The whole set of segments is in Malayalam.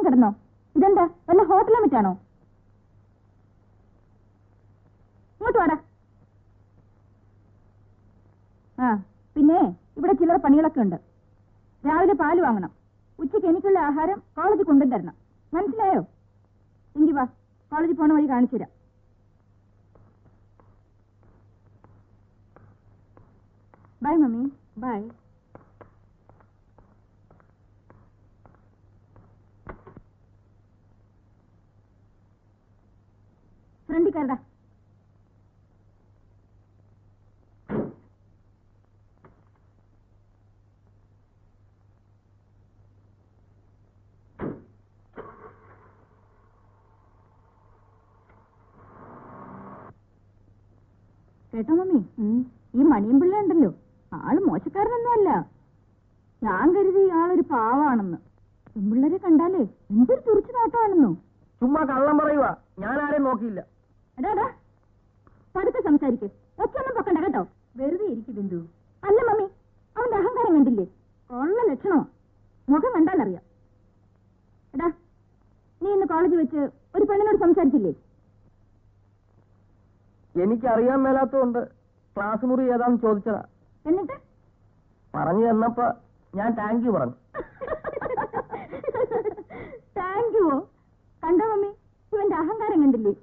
കിടന്നോ? ഇതെന്താ വല്ല ഹോട്ടലും വിറ്റാണോ? ഇങ്ങോട്ട് വാടാ. ആ പിന്നെ ഇവിടെ ചിലർ പണികളൊക്കെ ഉണ്ട്. രാവിലെ പാല് വാങ്ങണം, ഉച്ചയ്ക്ക് എനിക്കുള്ള ആഹാരം കോളേജിൽ കൊണ്ടുതരണം. മനസ്സിലായോ? എങ്കിൽ വാ, കോളേജിൽ പോണ വഴി കാണിച്ചു തരാം. Bye mummy. ബൈ. ഫ്രണ്ടിൽ കയറടാ. കേട്ടോ മമ്മി, ഈ മണിയും പിള്ള ഉണ്ടല്ലോ, ആള് മോശക്കാരനൊന്നുമല്ല. ഞാൻ കരുതി ആളൊരു പാവാണെന്ന്. പെൺപിള്ളേരെ കണ്ടാലേ എന്തൊരു തുറിച്ചു നോട്ടമാണെന്നോ. ചുമ്മാ കള്ളം പറയുക, ഞാൻ ആരെയും നോക്കിയില്ല. എടാ പതുക്കെ സംസാരിക്ക്, ഒച്ചൊന്നും പൊക്കണ്ട കേട്ടോ. വെറുതെ ഇരിക്കും ബിന്ദു. അല്ല മമ്മി, അവന്റെ അഹങ്കാരം കണ്ടില്ലേ? കൊള്ള ലക്ഷണമോ, മുഖം കണ്ടാലറിയാം. എടാ, നീ ഇന്ന് കോളേജിൽ വെച്ച് ഒരു പെണ്ണിനോട് സംസാരിച്ചില്ലേ? എനിക്കറിയാൻ മേലാത്തതുകൊണ്ട് ക്ലാസ് മുറി ഏതാന്ന് ചോദിച്ചതാ. എന്നിട്ട് പറഞ്ഞു തന്നപ്പോ ഞാൻ താങ്ക് യു പറഞ്ഞു. താങ്ക് യുവോ? കണ്ടോ മമ്മി, ഇവന്റെ അഹങ്കാരം കണ്ടില്ലേ?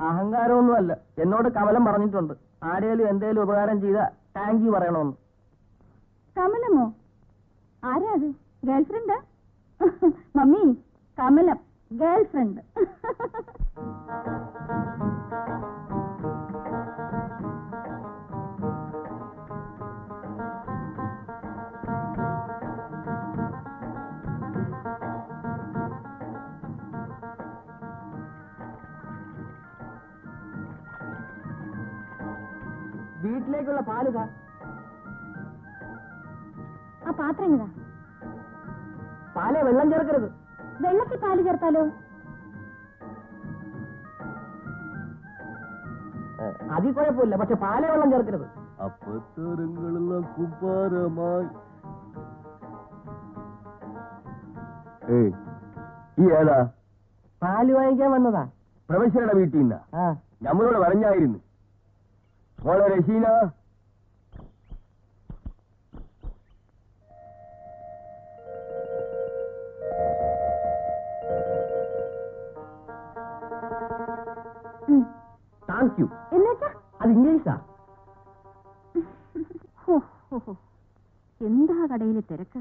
അഹങ്കാരമൊന്നുമല്ല, എന്നോട് കമലം പറഞ്ഞിട്ടുണ്ട്, ആരേലും എന്തേലും ഉപകാരം ചെയ്താ താങ്ക് യു പറയണമെന്ന്. കമലമോ? ആരാ അത്? ഗേൾഫ്രണ്ടാ? Mummy, Kamalam girlfriend. വീട്ടിലേക്കുള്ള പാല് താ. ആ പാത്രം ഇതാ. പാലേ വെള്ളം ചേർക്കരുത്. വെള്ളത്തിൽ പാല് ചേർത്താലോ? അതിൽ കുഴപ്പമില്ല, പക്ഷെ പാലേ വെള്ളം ചേർക്കരുത്. അപ്പത്തരങ്ങളെല്ലാം കുപ്പാരമായി. ഈ ഏതാ? പാല് വാങ്ങിക്കാൻ വന്നതാ. പ്രൊഫസറുടെ വീട്ടിൽ നിന്നാ? നമ്മളോട് പറഞ്ഞായിരുന്നു. മോളെ രശീന, താങ്ക് യു. എന്നുവെച്ചാ അത് ഇംഗ്ലീഷാ. എന്താ കടയിലെ തിരക്ക്?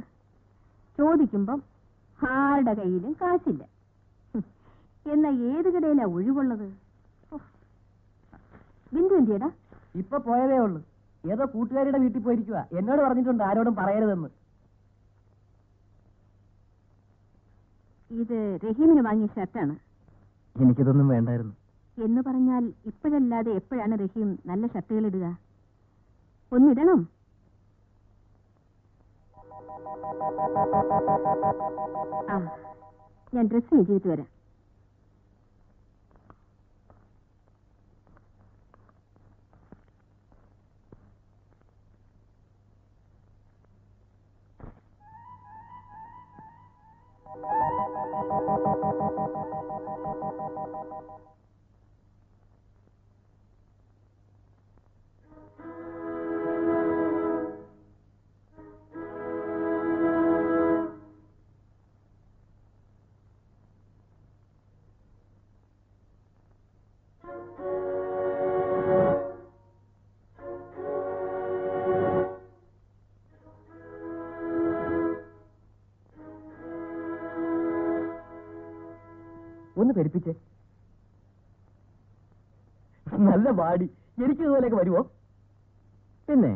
ചോദിക്കുമ്പം ആരുടെ കയ്യിലും കാശില്ല. എന്നാ ഏത് കടയിലാ ഒഴിവുള്ളത്? ബിന്ദു എന്തിയടാ? ഇപ്പൊ പോയതേ ഉള്ളു. ഏതോ കൂട്ടുകാരിയുടെ വീട്ടിൽ പോയിരിക്കുക. എന്നോട് പറഞ്ഞിട്ടുണ്ട് ആരോടും പറയരുതെന്ന്. ഇത് റഹീമിന് വാങ്ങിയ ഷർട്ടാണ്. എനിക്കിതൊന്നും വേണ്ടായിരുന്നു. എന്ന് പറഞ്ഞാൽ ഇപ്പോഴല്ലാതെ എപ്പോഴാണ് റഹീം നല്ല ഷർട്ടുകൾ ഇടുക? ഒന്നിടണം. ആ, ഞാൻ ഡ്രസ് ചേഞ്ച് ചെയ്തിട്ട് വരാം. ഒന്ന് പെരുപ്പിച്ചേ. നല്ല വാടി. എനിക്ക് ഇതുപോലെയൊക്കെ വരുമോ? പിന്നെ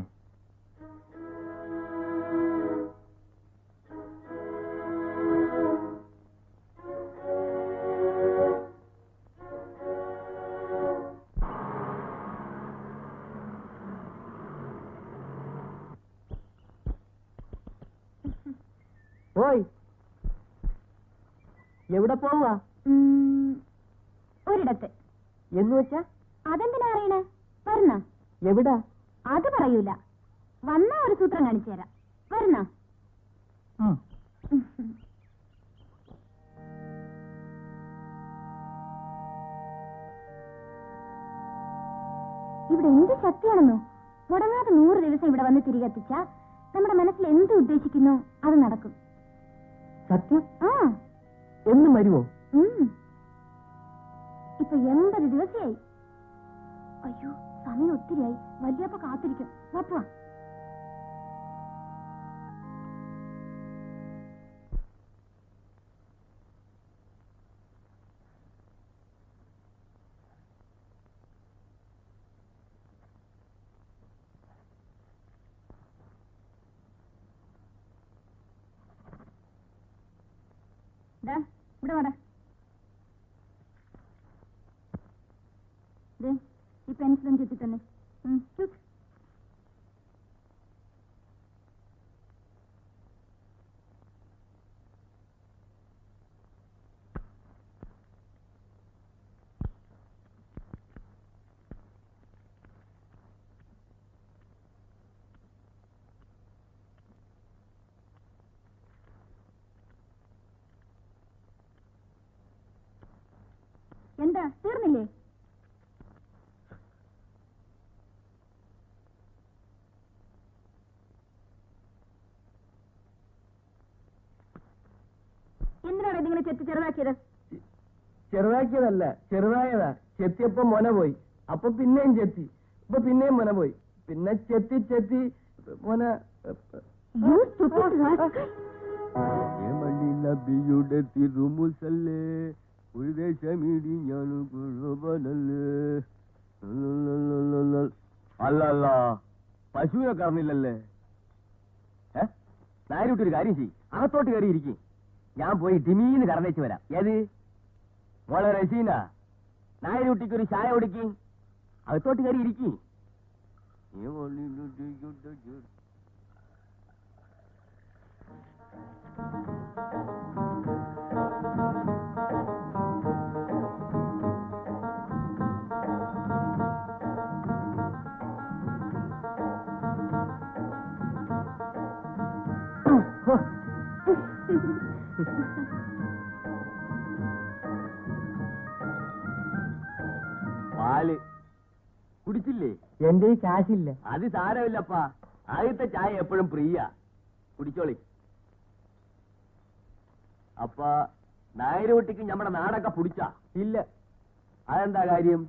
പോയി എവിടെ പോവാ? ഒരിടത്ത്. എന്ന് വെച്ചാ? അതെന്തിനാ അറിയണേ? വരുന്ന? എവിടാ? അത് പറയൂല. വന്ന ഒരു സൂത്രം കാണിച്ചു തരാം. വരുന്ന? ശക്തിയാണെന്നോ? മുടങ്ങാതെ 100 ദിവസം ഇവിടെ വന്ന് തിരികെത്തിച്ച നമ്മുടെ മനസ്സിൽ എന്ത് ഉദ്ദേശിക്കുന്നു അത് നടക്കും. സത്യം? ആ, എന്നും വരുമോ? ഇപ്പൊ 80 ദിവസമായി. അയ്യോ, സമയം ഒത്തിരിയായി. വല്യപ്പ കാത്തിരിക്കും. വാ. ഇവിടെ വാടാ. ഈ പെൻസിലും ചുറ്റി തന്നെ. എന്താ തീർന്നില്ലേ? എന്തിനാണ് ഇതിങ്ങനെ ചെത്തി ചെറുതാക്കിയത്? ചെറുതാക്കിയതല്ല, ചെറുതായതാ. ചെത്തിയപ്പോ മൊന പോയി. അപ്പൊ പിന്നെയും ചെത്തി. ഇപ്പൊ പിന്നെയും മൊന പോയി. പിന്നെ ചെത്തി മൊന. നബിയുടെ തിരുമുസല്ലേ ഒരു ദേശമിടി ഞാൻ കുറുബനല്ലേ. അല്ല പശുവിനെ കറന്നില്ലല്ലേ? നായരുട്ടൊരു കാര്യം ചെയ്യും, അകത്തോട്ട് കയറി ഇരിക്കും. ഞാൻ പോയി ഡിമീന്ന് കറന്നേച്ച് വരാം. ഏത് മോളെ റസീന, നായരുട്ടിക്ക് ഒരു ചായ കൊടുക്കി, അകത്തോട്ട് കയറി ഇരിക്കും. പാല് കുടിച്ചില്ലേ? എന്റെ ഈ കാശില്ല. അത് സാരമില്ലപ്പാ, ആദ്യത്തെ ചായ എപ്പോഴും പ്രിയ. കുടിച്ചോളി. അപ്പ നായരുട്ടിക്ക് നമ്മുടെ നാടൊക്കെ പിടിച്ചാ? ഇല്ല. അതെന്താ കാര്യം?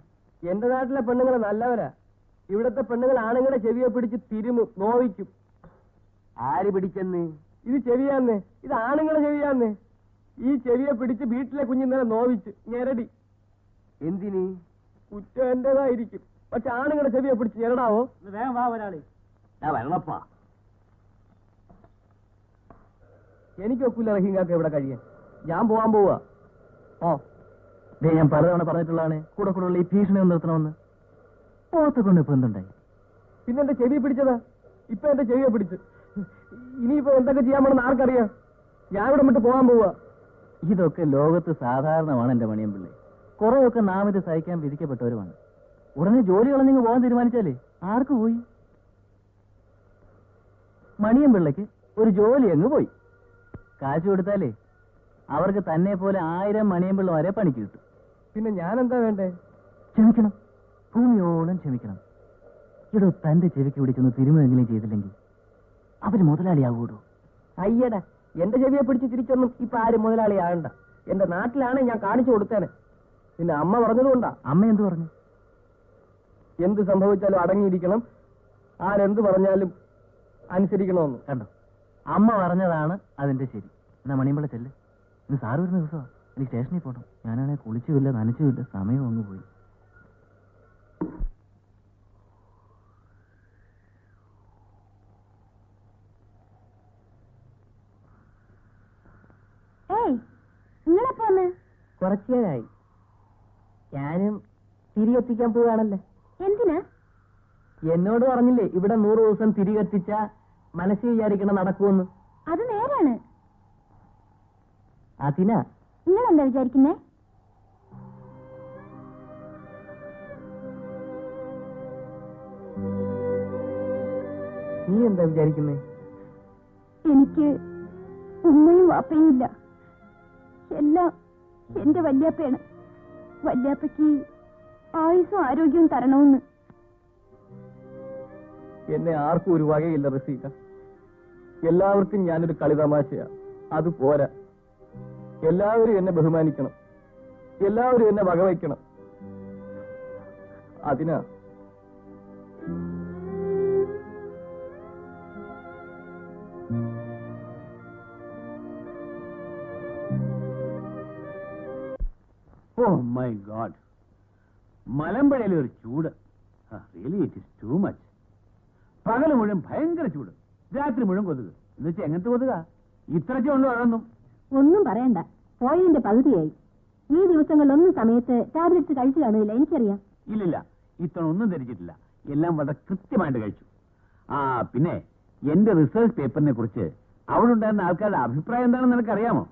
എന്റെ നാട്ടിലെ പെണ്ണുങ്ങൾ നല്ലവരാ. ഇവിടത്തെ പെണ്ണുങ്ങൾ ആണുങ്ങളെ ചെവിയെ പിടിച്ച് തിരുമും, നോവിക്കും. ആര് പിടിച്ചെന്ന്? ഇത് ചെവിയാന്ന്, ഇത് ആണുങ്ങളെ ചെവിയാന്ന്. ഈ ചെവിയെ പിടിച്ച് വീട്ടിലെ കുഞ്ഞിന്നലെ നോവിച്ച് ഞെരടി. എന്തിന്? കുറ്റം എന്റേതായിരിക്കും. പക്ഷെ ആണുങ്ങളെ ചെവിയെ പിടിച്ച് ഞെരടാവോ? വേഗം വാ ഒരാളെ. ഞാൻ വരണപ്പാ. എനിക്കൊക്കില്ല റഹീങ്കാക്ക ഇവിടെ കഴിയാൻ. ഞാൻ പോവാൻ പോവാ. ഞാൻ പലതവണ പറഞ്ഞിട്ടുള്ളതാണ് കൂടെ ഉള്ള ഈ ഭീഷണി നിർത്തണമെന്ന്. പോത്തെ കൊണ്ട് ഇപ്പൊ എന്തുണ്ടായി? പിന്നെ എന്റെ ചെവിയെ പിടിച്ചതാ. ഇപ്പൊ എന്റെ ചെവിയെ പിടിച്ച്. ഇനിയിപ്പോ എന്തൊക്കെ ചെയ്യാൻ പോണെന്ന് ആർക്കറിയാം? ഞാൻ ഇവിടെ വിട്ട് പോകാൻ പോവാ. ഇതൊക്കെ ലോകത്ത് സാധാരണമാണ് എന്റെ മണിയമ്പിള്ളേ. കുറെയൊക്കെ നാം ഇത് സഹിക്കാൻ വിധിക്കപ്പെട്ടവരുമാണ്. ഉടനെ ജോലി കളഞ്ഞിങ്ങ് പോകാൻ തീരുമാനിച്ചാലേ ആർക്ക് പോയി? മണിയമ്പിള്ളയ്ക്ക് ഒരു ജോലി അങ്ങ് പോയി. കാശ് കൊടുത്താലേ അവർക്ക് തന്നെ പോലെ 1000 മണിയമ്പിള്ള വരെ പണിക്ക് കിട്ടും. പിന്നെ ഞാൻ എന്താ വേണ്ടേ? ക്ഷമിക്കണം, ഭൂമിയോളം ക്ഷമിക്കണം. ഇടോ, തന്റെ ചെവിക്ക് പിടിച്ചൊന്ന് തിരുമെങ്കിലും ചെയ്തില്ലെങ്കിൽ അവര് മുതലാളിയാകൂടോ? അയ്യടാ, എന്റെ ചെവിയെ പിടിച്ച് തിരിച്ചൊന്നും ഇപ്പൊ ആരും മുതലാളിയാകണ്ട. എന്റെ നാട്ടിലാണ് ഞാൻ കാണിച്ചു കൊടുത്തേനെ. പിന്നെ അമ്മ പറഞ്ഞതുകൊണ്ടാ. അമ്മ എന്ത് പറഞ്ഞു? എന്ത് സംഭവിച്ചാലും അടങ്ങിയിരിക്കണം, ആരെന്ത് പറഞ്ഞാലും അനുസരിക്കണമെന്ന്. കണ്ടോ, അമ്മ പറഞ്ഞതാണ് അതിന്റെ ശരി. എന്നാ മണിയമ്പിള്ള ചെല്ല്. ഇന്ന് സാറ് വരുന്ന ദിവസമാണ്. എനിക്ക് സ്റ്റേഷനിൽ പോകണം. ഞാനാണെങ്കിൽ കുളിച്ചുമില്ല, നനച്ചുമില്ല. സമയം അങ്ങ് പോയി. കുറച്ചേരായി. ഞാനും തിരികെത്തിക്കാൻ പോവുകയാണല്ലേ. എന്തിനാ? എന്നോട് പറഞ്ഞില്ലേ ഇവിടെ 100 ദിവസം തിരികെത്തിച്ച മനസ്സിൽ വിചാരിക്കണം നടക്കുമെന്ന്. അത് നേരാണ്. അതിനാ. നിങ്ങൾ എന്താ വിചാരിക്കുന്നേ? നീ എന്താ വിചാരിക്കുന്നേ? എനിക്ക് ഉമ്മയും വാപ്പയും ഇല്ല. എല്ലാം എന്റെ വല്യാപ്പയാണ്. വല്യാപ്പയ്ക്ക് ആയുസ്സും ആരോഗ്യവും തരണമെന്ന്. എന്നെ ആർക്കും ഒരു വകയില്ല റസീന. എല്ലാവർക്കും ഞാനൊരു കളിതമാശയാ. അത് പോരാ. എല്ലാവരും എന്നെ ബഹുമാനിക്കണം, എല്ലാവരും എന്നെ വകവയ്ക്കണം. അതിനാ ഓ മൈ ഗോഡ്, മലമ്പുഴയിലെ ഒരു ചൂട്. Really it is too much. പകല് മുഴുവൻ ഭയങ്കര ചൂട്, രാത്രി മുഴുവൻ കൊതുക്. എന്ന് വെച്ചാൽ എങ്ങനത്തെ കൊതുക? ഇത്രയ്ക്കേ ഉണ്ടോ അതൊന്നും? ഒന്നും പറയണ്ട, പോയതിന്റെ പകുതിയായി. ഈ ദിവസങ്ങളിലൊന്നും സമയത്ത് ടാബ്ലറ്റ്സ് കഴിച്ചു കാണില്ല, എനിക്കറിയാം. ഇല്ലില്ല, ഇത്തവണ ഒന്നും ധരിച്ചിട്ടില്ല. എല്ലാം വളരെ കൃത്യമായിട്ട് കഴിച്ചു. ആ പിന്നെ എന്റെ റിസർച്ച് പേപ്പറിനെ കുറിച്ച് അവിടെ ഉണ്ടായിരുന്ന ആൾക്കാരുടെ അഭിപ്രായം എന്താണെന്ന് നിനക്കറിയാമോ?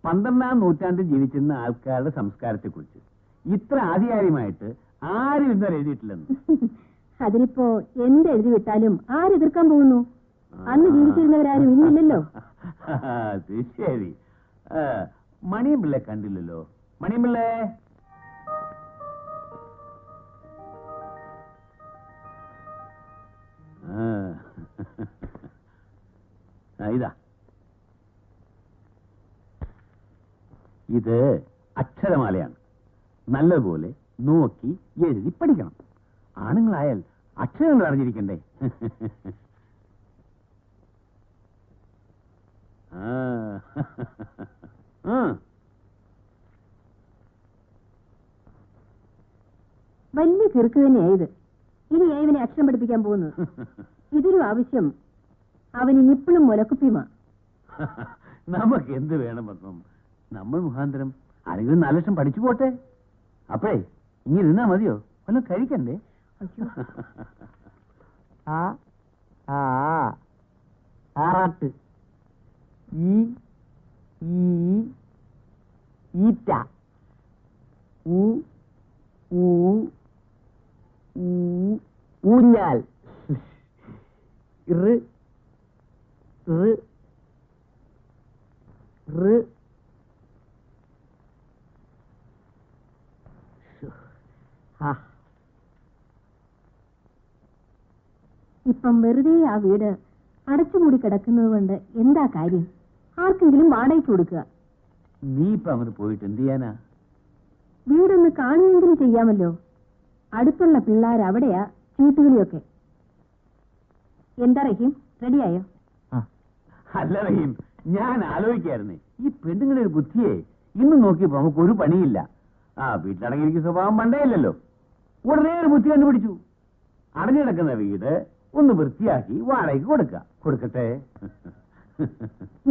12ാം നൂറ്റാണ്ടിൽ ജീവിച്ചിരുന്ന ആൾക്കാരുടെ സംസ്കാരത്തെ കുറിച്ച് ഇത്ര ആധികാരികമായിട്ട് ആരും ഇതുവരെ എഴുതിയിട്ടില്ലെന്ന്. അതിനിപ്പോ എന്ത് എഴുതി വിട്ടാലും ആരെതിർക്കാൻ പോകുന്നു? അന്ന് ജീവിച്ചിരുന്നവരാരും ഇന്നില്ലല്ലോ. അത് ശരി. മണിയമ്പിള്ളെ കണ്ടില്ലല്ലോ. മണിയമ്പിള്ളേ, ഇതാ, ഇത് അക്ഷരമാലയാണ്. നല്ലതുപോലെ നോക്കി എഴുതി പഠിക്കണം. ആണുങ്ങളായാൽ അക്ഷരങ്ങൾ അറിഞ്ഞിരിക്കണ്ടേ? വലിയ കിറുക്ക് തന്നെയായത്. ഇനി ഏവനെ അക്ഷരം പഠിപ്പിക്കാൻ പോകുന്നത്. ഇതിനും ആവശ്യം അവന് നിപ്പിളും മുലക്കുപ്പിയുമാ. നമുക്ക് എന്ത് വേണമെന്നും നമ്മൾ മുഖാന്തരം ആരെങ്കിലും 4 ലക്ഷം പഠിച്ചു പോട്ടെ. അപ്പഴേ ഇങ്ങനെ ഇരുന്നാ മതിയോ? വല്ലതും കഴിക്കണ്ടേ? ആറാട്ട് ഈറ്റ ഊഞ്ഞാൽ ഇപ്പം വെറുതെ ആ വീട് അടച്ചുകൂടി കിടക്കുന്നത് കൊണ്ട് എന്താ കാര്യം? ആർക്കെങ്കിലും വാടകയ്ക്ക് കൊടുക്കുക. നീ ഇപ്പൊ അങ്ങോട്ട് പോയിട്ട് എന്ത് ചെയ്യാനാ? വീടൊന്ന് കാണുകയെങ്കിലും ചെയ്യാമല്ലോ. അടുത്തുള്ള പിള്ളേർ അവിടെയാ ചീട്ടുകളിയൊക്കെ. എന്താ റഹീം, റെഡിയായോ? അല്ല റഹീം, ഞാൻ ആലോചിക്കായിരുന്നേ, ഈ പെണ്ണുങ്ങളുടെ ഒരു ബുദ്ധിയെ ഇന്ന് നോക്കിയപ്പോ നമുക്ക് ഒരു പണിയില്ല. വീട്ടിലടങ്ങിയിരിക്കുന്ന സ്വഭാവം പണ്ടേയില്ലല്ലോ. ഉടനെ ഒരു ബുദ്ധി കണ്ടുപിടിച്ചു. അടഞ്ഞു കിടക്കുന്ന വീട് ഒന്ന് വൃത്തിയാക്കി വാടകയ്ക്ക് കൊടുക്കട്ടെ.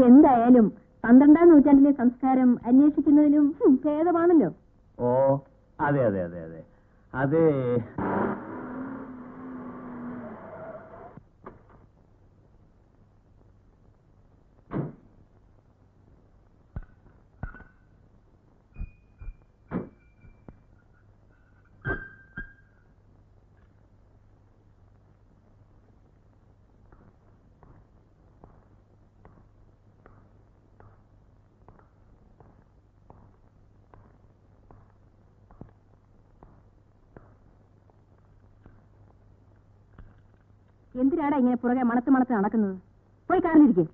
എന്തായാലും 12ാം നൂറ്റാണ്ടിലെ സംസ്കാരം അന്വേഷിക്കുന്നതിലും ഭേദമാണല്ലോ. ഓ അതെ അതെ അതെ അതെ അതെ. എന്തിനാടാ ഇങ്ങനെ പുറകെ മണത്ത് നടക്കുന്നത്? പോയി കാറിലിരിക്കേ.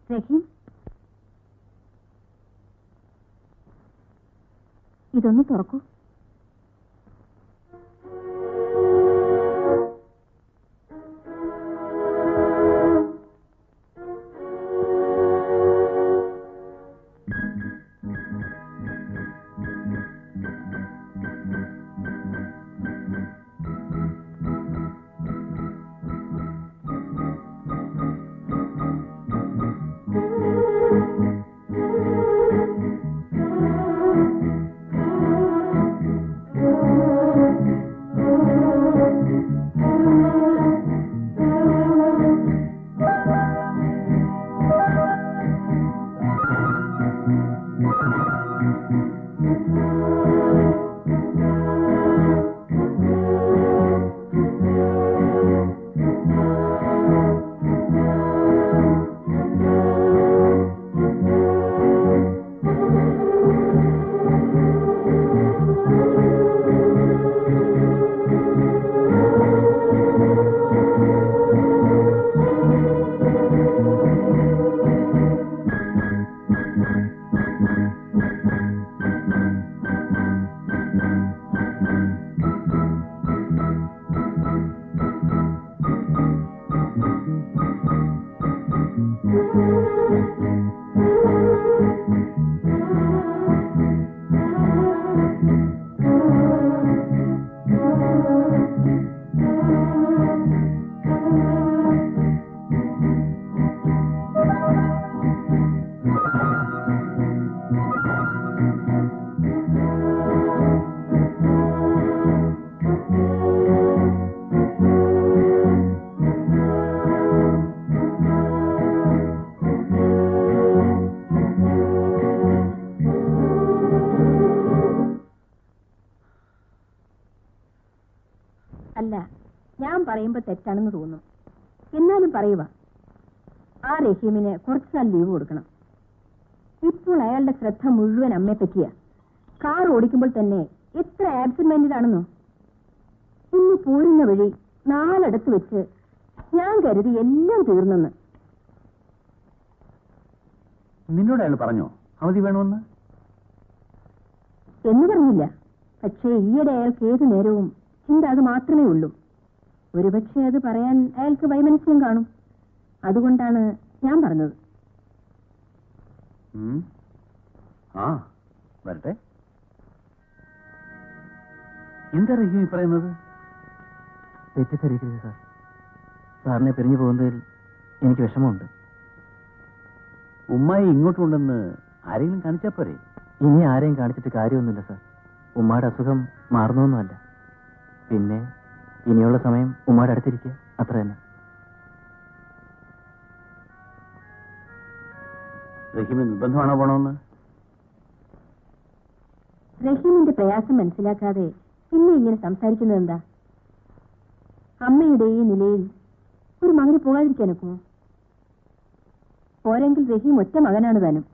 റഹീം, ഇതൊന്ന് തുറക്കൂ. അല്ല, ഞാൻ പറയുമ്പോ തെറ്റാണെന്ന് തോന്നും. എന്നാലും പറയുക, ആ റഹീമിന് കുറച്ചു നാൾ ലീവ് കൊടുക്കണം. ഇപ്പോൾ അയാളുടെ ശ്രദ്ധ മുഴുവൻ അമ്മയെ പറ്റിയാ. കാർ ഓടിക്കുമ്പോൾ തന്നെ എത്ര ആബ്സെന്റ് മൈൻഡഡ് ആണെന്നോ. ഇന്ന് പോരുന്ന വഴി 4 വെച്ച് ഞാൻ കരുതി എല്ലാം തീർന്നെന്ന്. നിന്നോട് അയാൾ പറഞ്ഞോ അവധി വേണമെന്ന്? എന്ന് പറഞ്ഞില്ല. പക്ഷേ ഈയിടെ അയാൾക്ക് ഏത് നേരവും ചിന്ത അത് മാത്രമേ ഉള്ളൂ. ഒരുപക്ഷെ അത് പറയാൻ അയാൾക്ക് വൈമനസ്യം കാണും. അതുകൊണ്ടാണ് ഞാൻ പറഞ്ഞത്. ആ വരട്ടെ. എന്താ റഹീം പറയുന്നത്? തെറ്റിദ്ധരിക്കരുത് സാർ. സാറിനെ പിരിഞ്ഞു പോകുന്നതിൽ എനിക്ക് വിഷമമുണ്ട്. ഉമ്മായി ഇങ്ങോട്ടുണ്ടെന്ന് ആരെങ്കിലും കാണിച്ചാ പോരെ? ഇനി ആരെയും കാണിച്ചിട്ട് കാര്യമൊന്നുമില്ല സാർ. ഉമ്മയുടെ അസുഖം മാറുന്നൊന്നുമല്ല. പിന്നെ ഇനിയുള്ള സമയം ഉമ്മയുടെ അടുത്തിരിക്കുക, അത്ര തന്നെ. റഹീമിന് നിർബന്ധമാണോ പോണമെന്ന്? റഹീമിന്റെ പ്രയാസം മനസ്സിലാക്കാതെ പിന്നെ ഇങ്ങനെ സംസാരിക്കുന്നത് എന്താ? അമ്മയുടെ ഈ നിലയിൽ ഒരു മകന് പോകാതിരിക്കാനൊക്കുമോ? പോരെങ്കിൽ റഹീം ഒറ്റ മകനാണ് താനും.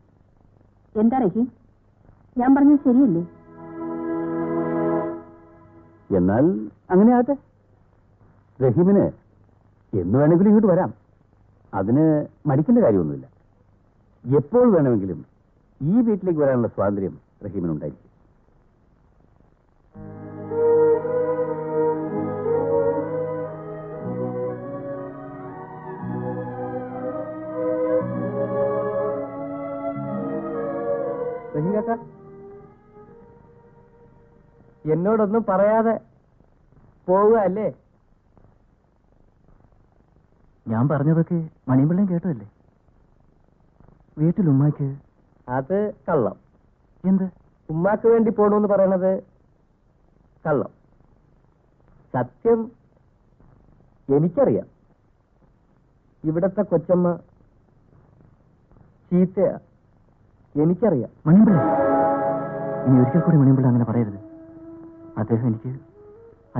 എന്താ റഹീം, ഞാൻ പറഞ്ഞത് ശരിയല്ലേ? എന്നാൽ അങ്ങനെ ആട്ടെ. റഹീമിന് എന്ന് വേണമെങ്കിലും ഇങ്ങോട്ട് വരാം. അതിന് മടിക്കേണ്ട കാര്യമൊന്നുമില്ല. എപ്പോൾ വേണമെങ്കിലും ഈ വീട്ടിലേക്ക് വരാനുള്ള സ്വാതന്ത്ര്യം റഹീമിനുണ്ടായിരിക്കും. എന്നോടൊന്നും പറയാതെ പോവുക അല്ലേ? ഞാൻ പറഞ്ഞതൊക്കെ മണിമ്പിള്ളയും കേട്ടതല്ലേ? വീട്ടിൽ ഉമ്മാക്ക് അത് കള്ളം. എന്ത്? ഉമ്മാക്ക് വേണ്ടി പോണെന്ന് പറയണത് കള്ളം. സത്യം എനിക്കറിയാം. ഇവിടത്തെ കൊച്ചമ്മ ചീത്തയാ, എനിക്കറിയാം. മണിമ്പിള്ള, ഇനി ഒരിക്കൽ കൂടി മണിമ്പിള്ള അങ്ങനെ പറയരുത്. അദ്ദേഹം എനിക്ക്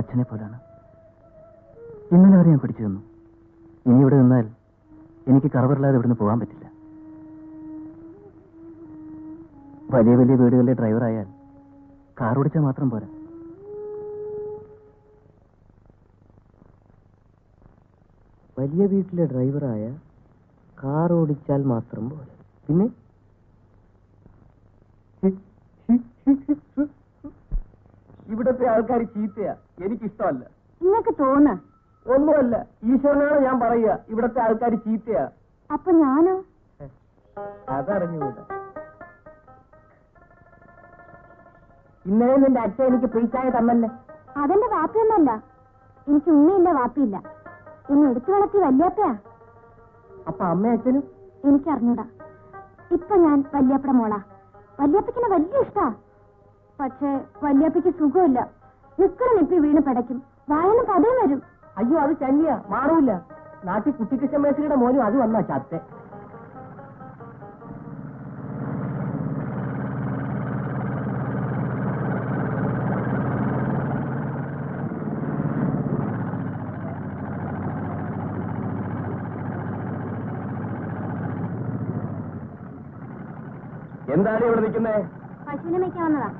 അച്ഛനെ പോലാണ്. ഇന്നലെ വരെ ഞാൻ പിടിച്ചു തന്നു. ഇനി ഇവിടെ നിന്നാൽ എനിക്ക് കറവറില്ലാതെ ഇവിടുന്ന് പോകാൻ പറ്റില്ല. വലിയ വലിയ വീടുകളിലെ ഡ്രൈവറായാൽ കാർ ഓടിച്ചാൽ മാത്രം പോരാ. വലിയ വീട്ടിലെ ഡ്രൈവറായ കാർ ഓടിച്ചാൽ മാത്രം പോരാ. പിന്നെ ഇവിടത്തെ ആൾക്കാർ ചീത്തയാ, എനിക്കിഷ്ടമല്ല. നിങ്ങൾക്ക് തോന്ന ഒന്നുമല്ല, ഈശ്വരനാണ് ഞാൻ പറയുക. ഇവിടത്തെ ആൾക്കാർ ചീത്തയാ. അപ്പൊ ഞാനോ? അതറിഞ്ഞുകൂടാ. ഇന്നലെ നിന്റെ അച്ഛൻ എനിക്ക് പ്രീച്ചായ തന്നല്ലേ? അതെന്റെ വാപ്പിയൊന്നല്ല. എനിക്ക് ഉമ്മയില്ല, വാപ്പിയില്ല. എന്നെ എടുത്തു വളർത്തി വല്യാപ്പയാ. അപ്പൊ അമ്മ അച്ഛനും എനിക്കറിഞ്ഞൂടാ. ഇപ്പൊ ഞാൻ വല്യാപ്പയുടെ മോളാ. വല്യാപ്പയ്ക്കിനെ വലിയ ഇഷ്ടാ. പക്ഷേ വല്യാപ്പയ്ക്ക് സുഖമില്ല. നിപ്പി വീണ് പിടയ്ക്കും. വായന പതയും വരും. അയ്യോ, അത് ചന്നിയാ, മാറൂല. നാട്ടിൽ കുട്ടിക്കൃഷ്ണ മേശ്രിയുടെ മോനും അത് വന്നാ ചത്തെ. എന്താണ് ഇവിടെ നിൽക്കുന്നേ? പശുവിനെ മേയ്ക്കാൻ വന്നതാ.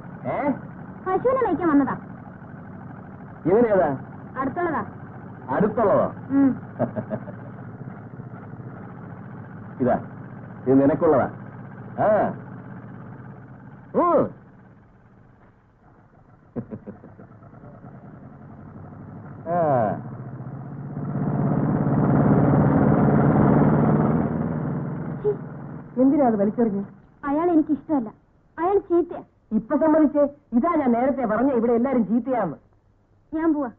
പശുവിനെ മേയ്ക്കാൻ വന്നതാ. ഇവനേതാ? അടുത്തുള്ളതാ. അടുത്തുള്ളതോ? ഇതാ, ഇത് നിനക്കുള്ളതാ. ആ എന്തിനാ അത് വലിച്ചെറിഞ്ഞു? അയാൾ എനിക്ക് ഇഷ്ടമല്ല. അയാൾ ചീത്തയാ. ഇപ്പൊ സമ്മതിച്ചേ, ഇതാ ഞാൻ നേരത്തെ പറഞ്ഞ ഇവിടെ എല്ലാരും ചീത്തയാന്ന്. ഞാൻ പോവാ.